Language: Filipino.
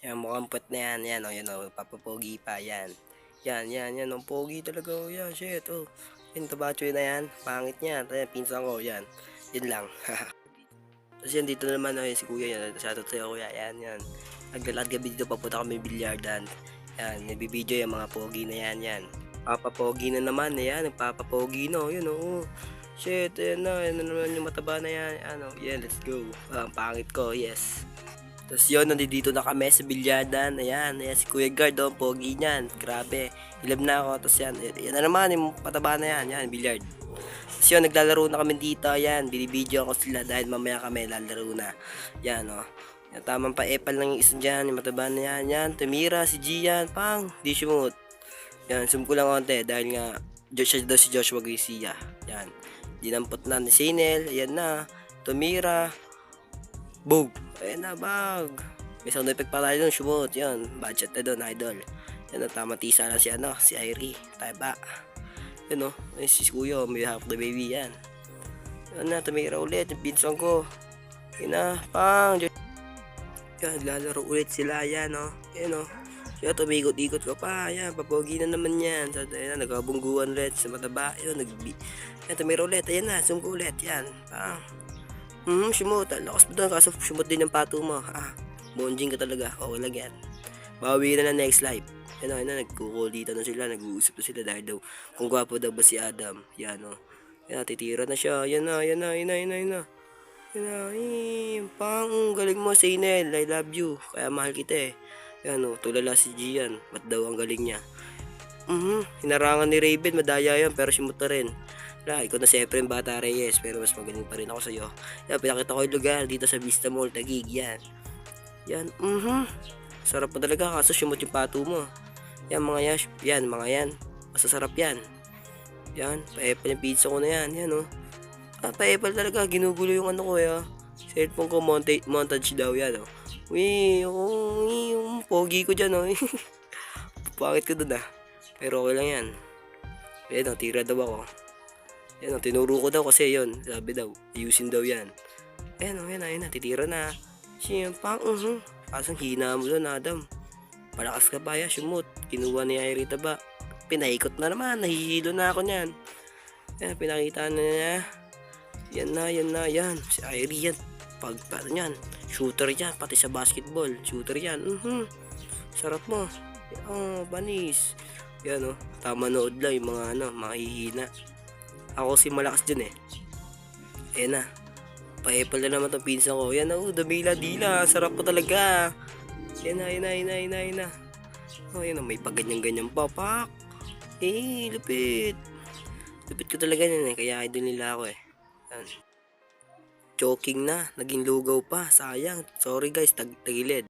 Yan, mukhang puwet na yan, yan, oh, yan, oh, papapogi pa, yan. Yan, ang pogi talaga, oh, yan, shit, oh. Yan, tabachoy na yan, pangit niya, ayan, pinsan ko, yan. Yun lang. Tapos yan, dito naman, oh, si kuya, yan, shoutout sa'yo, kuya, yan. Naglalakad gabi dito, papunta kami bilyardan. Yan, nagbibideo yung mga pogi na yan. Papapogi na naman, yan, nagpapapogi na, yun, oh. Shit, ayan na naman yung mataba na yan, ano, yeah, let's go. Ang pangit ko, yes. Tapos yun, nandito na kami sa bilyadan. Ayan, si Kuya Guard, oh, pogi niyan. Grabe, ilab na ako. Tapos yan na naman, yung pataba na yan, bilyard. Tapos yun, naglalaro na kami dito. Ayan, binibideo ko sila dahil mamaya kami lalaro na. Yan, oh. Yan, tamang pa-epal lang yung isa dyan, yung mataba na yan. Tumira, si Gian, pang, di sumut. Yan, zoom ko lang konti dahil nga, siya daw si Joshua Garcia. Yan, dinampot na ni Sinel. Ayan na, tumira. Bog! Ayan na, bag! May sound effect pa tayo dun, shumot, yun. Budget na dun, idol. Yan o, tama tisa lang si Irie. Tayo ba? Yun o, si Kuya, may half the baby yan. Yan na, tumira ulit, yung pinsan ko. Yan na, pang! Yan, lalaro ulit sila, yan o. Yan o. Yan, tumigot-ikot ko pa, yan, papogi na naman yan. So, yan, nagkabungguan ulit sa mataba. Yan, yan, tumira ulit, ayan na, zoom ko ulit, yan. Pang! Shumot. Lakas mo doon. Kaso shumot din yung pato mo. Bonjing ka talaga. Okay lang yan. Bawi na next life. Yan na. Nagkukulitan na sila. Nag-uusap na sila dahil daw kung gwapo daw ba si Adam. Yan o. Yan, titira na siya. Yan na. Yan na. Pang, galing mo, Sainel. I love you. Kaya mahal kita eh. Yan o. Tulala si Gian. Ba't daw ang galing niya? Hinarangan ni Raven. Madaya yan. Pero shumot na rin. Ikaw na si Efren Bata Reyes, pero mas magaling pa rin ako sa'yo. Yan, pinakita ko yung lugar dito sa Vista Mall, Taguig, yan. Yan, sarap mo talaga, kaso shumot yung pato mo. Yan, mga yan. Masasarap yan. Yan, pa-apple yung pizza ko na yan, oh. Pa-apple talaga, ginugulo yung ano ko, cellphone ko, montage daw yan, oh. Yung pogi ko dyan, oh. Pangit ko dun, pero okay lang yan. Yan, tira daw ako. Yan, tinuro ko daw kasi yun. Sabi daw, ayusin daw yan. Yan na, titira na. Siyempang, Kasang hina mo doon, Adam. Palakas ka ba, shumot. Kinuha ni Irita ba? Pinaikot na naman, nahihilo na ako niyan. Yan, pinakita na niya. Yan. Si Irie yan. Paano yan? Shooter yan, pati sa basketball. Shooter yan, Sarap mo. Banis. Yan, tama nood lang yung mga hihina. Ako si malakas dyan eh. Ayan na. Pa-apple na naman itong pinsan ko. Yan na, damila-dila. Sarap po talaga. Yan na. Yan na, may paganyan-ganyan pa. Pak! Lupit. Lupit ko talaga yan eh. Kaya idol nila ako eh. Yan. Choking na. Naging lugaw pa. Sayang. Sorry guys, tagilid.